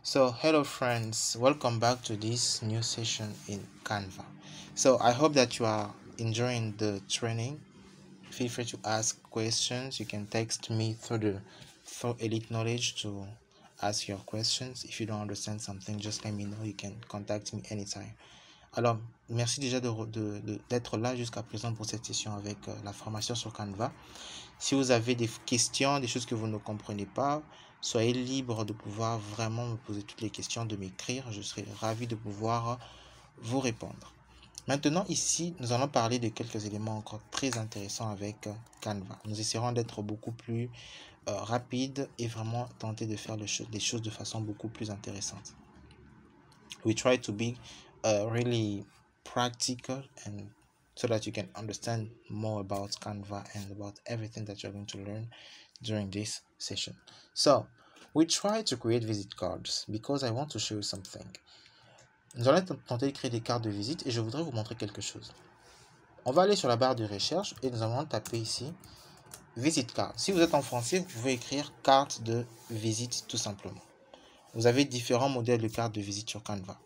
So hello friends, welcome back to this new session in Canva. So I hope that you are enjoying the training. Feel free to ask questions. You can text me through Elite Knowledge to ask your questions. If you don't understand something, just let me know. You can contact me anytime. Alors, merci déjà d'être là jusqu'à présent pour cette session avec la formation sur Canva. Si vous avez des questions, des choses que vous ne comprenez pas, soyez libre de pouvoir vraiment me poser toutes les questions, de m'écrire. Je serai ravi de pouvoir vous répondre. Maintenant, ici, nous allons parler de quelques éléments encore très intéressants avec Canva. Nous essaierons d'être beaucoup plus rapide et vraiment tenter de faire les choses de façon beaucoup plus intéressante. We try to be really practical and so that you can understand more about Canva and about everything that you're going to learn during this session. So, we try to create visit cards because I want to show you something. Nous allons tenter de créer des cartes de visite et je voudrais vous montrer quelque chose. On va aller sur la barre de recherche et nous allons taper ici Visit card. Si vous êtes en français, vous pouvez écrire carte de visite tout simplement. Vous avez différents modèles de cartes de visite sur Canva.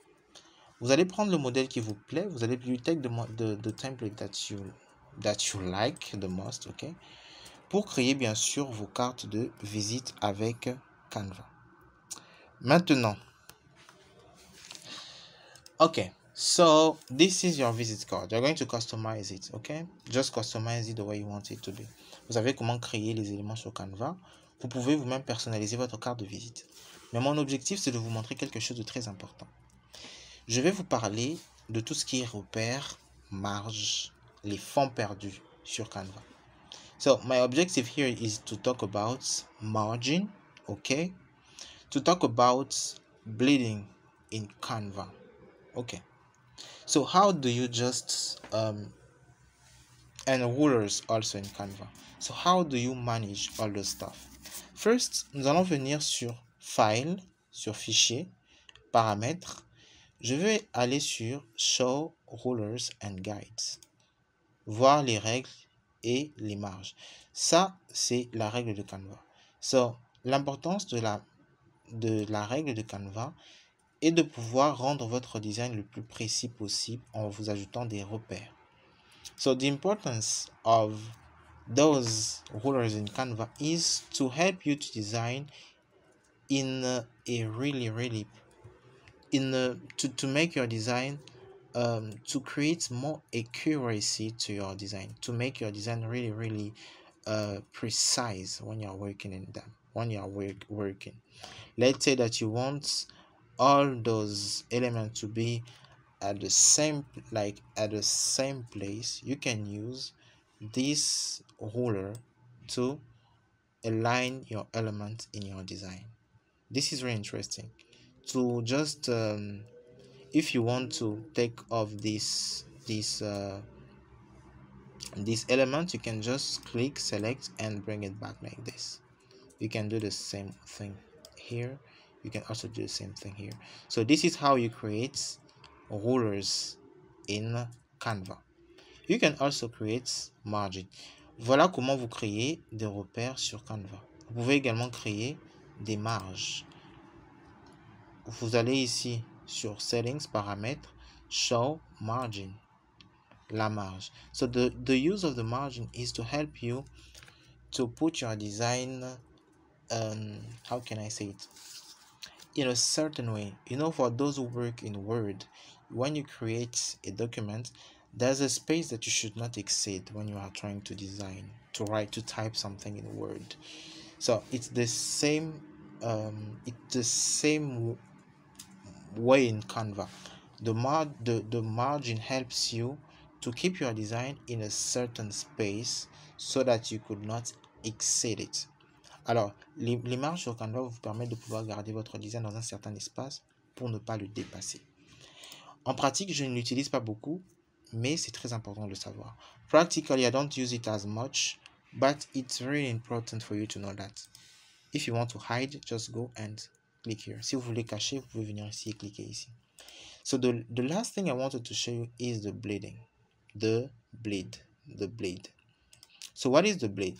Vous allez prendre le modèle qui vous plaît. Vous allez take the template that you like the most, ok? Pour créer bien sûr vos cartes de visite avec Canva. Maintenant, okay, so this is your visit card. You're going to customize it, okay? Just customize it the way you want it to be. Vous savez comment créer les éléments sur Canva. Vous pouvez vous-même personnaliser votre carte de visite. Mais mon objectif, c'est de vous montrer quelque chose de très important. Je vais vous parler de tout ce qui est repères, marge, les fonds perdus sur Canva. So my objective here is to talk about margin, okay? To talk about bleeding in Canva, okay? So how do you just and rulers also in Canva? So how do you manage all the stuff? First, nous allons venir sur File, sur Fichier, Paramètres. Je vais aller sur Show Rulers and Guides. Voir les règles et les marges. Ça, c'est la règle de Canva. So, l'importance de la règle de Canva est de pouvoir rendre votre design le plus précis possible en vous ajoutant des repères. So, the importance of those rulers in Canva is to help you to design to make your design to create more accuracy to your design, to make your design really precise when you're working in them, when you're working. Let's say that you want all those elements to be at the same place. You can use this ruler to align your elements in your design. This is very interesting to just if you want to take off this element, you can just click, select, and bring it back like this. You can do the same thing here. You can also do the same thing here. So this is how you create rulers in Canva. You can also create margin. Voilà comment vous créez des repères sur Canva. Vous pouvez également créer des marges. Vous allez ici sur Settings, Paramètres, Show Margin. La marge. So the use of the margin is to help you to put your design, how can I say it, in a certain way. You know, for those who work in Word, when you create a document, there's a space that you should not exceed when you are trying to design, to type something in Word. So it's the same way in Canva. The margin helps you to keep your design in a certain space so that you could not exceed it. Alors, les marges sur Canva vous permettent de pouvoir garder votre design dans un certain espace pour ne pas le dépasser. En pratique, je ne l'utilise pas beaucoup, mais c'est très important de le savoir. Practically, I don't use it as much, but it's really important for you to know that. If you want to hide, just go and click here. Si vous voulez cacher, vous pouvez venir ici et cliquer ici. So the last thing I wanted to show you is the bleeding. The bleed. So what is the bleed?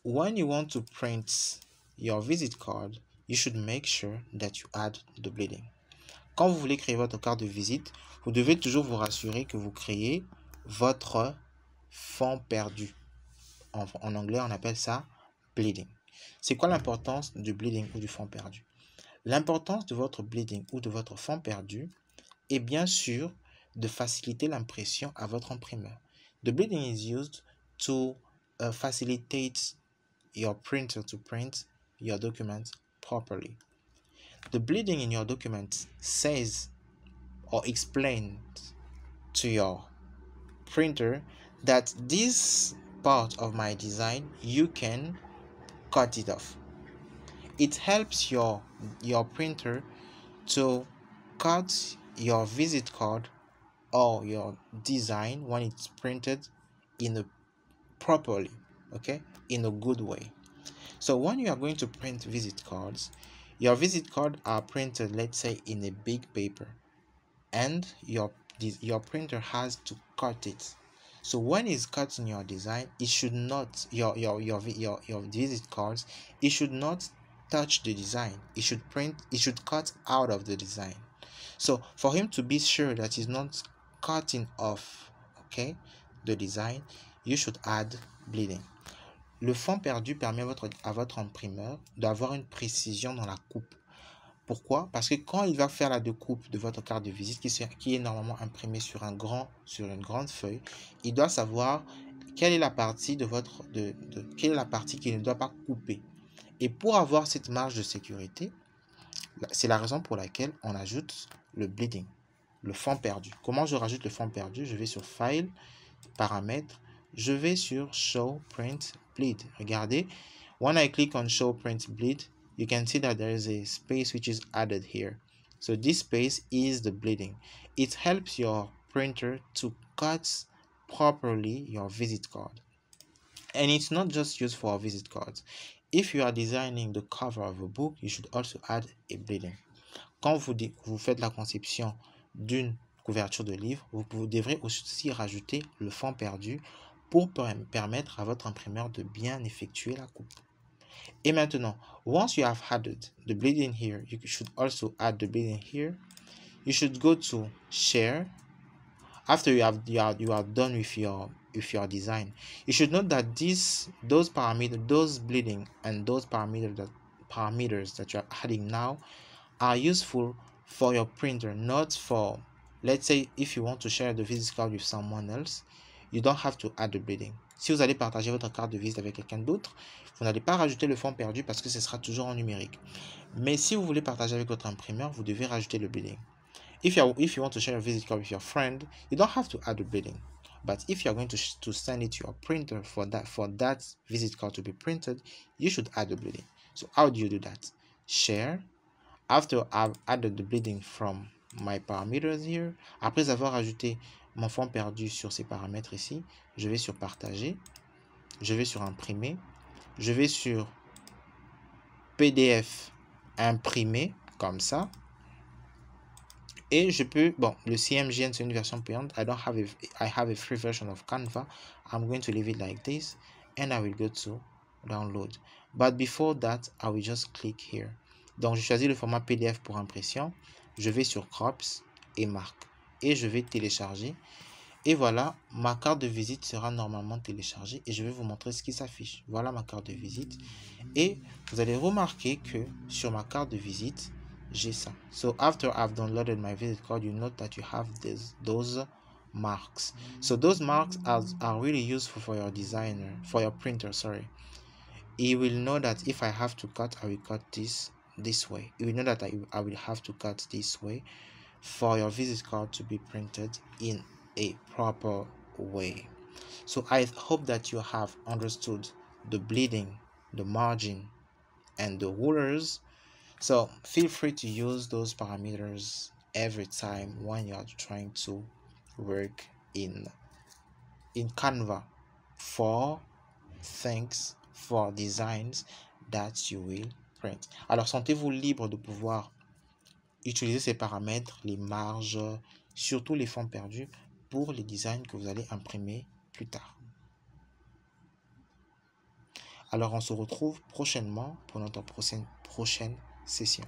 When you want to print your visit card, you should make sure that you add the bleeding. Quand vous voulez créer votre carte de visite, vous devez toujours vous rassurer que vous créez votre fond perdu. En anglais, on appelle ça bleeding. C'est quoi l'importance du bleeding ou du fond perdu? L'importance de votre bleeding ou de votre fond perdu est bien sûr de faciliter l'impression à votre imprimeur. The bleeding is used to facilitate your printer to print your document properly. The bleeding in your document says or explains to your printer that this part of my design, you can cut it off. It helps your printer to cut your visit card or your design when it's printed in a properly, okay, in a good way. So when you are going to print visit cards, your visit cards are printed, let's say, in a big paper, and your printer has to cut it. So when it's cutting your design, it should not your visit cards, it should not touch the design. It should cut out of the design. So for him to be sure that he's not cutting off, okay, the design, you should add bleeding. Le fond perdu permet à votre imprimeur d'avoir une précision dans la coupe. Pourquoi? Parce que quand il va faire la découpe de votre carte de visite qui est normalement imprimée sur une grande feuille, il doit savoir quelle est la partie quelle est la partie qu'il ne doit pas couper. Et pour avoir cette marge de sécurité, c'est la raison pour laquelle on ajoute le bleeding, le fond perdu. Comment je rajoute le fond perdu? Je vais sur File, Paramètres, je vais sur Show Print Bleed. Regardez, when I click on Show Print Bleed, you can see that there is a space which is added here. So this space is the bleeding. It helps your printer to cut properly your visit card. And it's not just used for visit cards. If you are designing the cover of a book, you should also add a bleeding. Quand vous faites la conception d'une couverture de livre, vous devrez aussi rajouter le fond perdu pour permettre à votre imprimeur de bien effectuer la coupe. Et maintenant, once you have added the bleeding here, you should also add the bleeding here. You should go to Share. After you are done with your design, you should note that those parameters, those bleeding and those parameters that you are adding now are useful for your printer, not for, let's say, if you want to share the visit card with someone else, you don't have to add the bleeding. Si vous allez partager votre carte de visite avec quelqu'un d'autre, vous n'allez pas rajouter le fond perdu parce que ce sera toujours en numérique. Mais si vous voulez partager avec votre imprimeur, vous devez rajouter le bleeding. If you want to share a visit card with your friend, you don't have to add the bleeding. But if you are going to send it to your printer for that visit card to be printed, you should add the bleeding. So how do you do that? Share. After I've added the bleeding from my parameters here, après avoir ajouté mon fond perdu sur ces paramètres ici, je vais sur partager, je vais sur imprimer, je vais sur PDF imprimer comme ça, et je peux, bon, le CMGN c'est une version payante. I have a free version of Canva. I'm going to leave it like this, and I will go to download. But before that, I will just click here. Donc, je choisis le format PDF pour impression. Je vais sur Crops et Marque. Et je vais télécharger. Et voilà, ma carte de visite sera normalement téléchargée. Et je vais vous montrer ce qui s'affiche. Voilà ma carte de visite. Et vous allez remarquer que sur ma carte de visite, j'ai ça. So, after I've downloaded my visit card, you note that you have those marks. So, those marks are really useful for your designer, for your printer, sorry. He will know that if I have to cut, I will cut this way. You will know that I will have to cut this way for your visit card to be printed in a proper way. So I hope that you have understood the bleeding, the margin, and the rulers. So feel free to use those parameters every time when you are trying to work in Canva for things, for designs that you will print. Alors, sentez-vous libre de pouvoir utiliser ces paramètres, les marges, surtout les fonds perdus pour les designs que vous allez imprimer plus tard. Alors, on se retrouve prochainement pour notre prochaine session.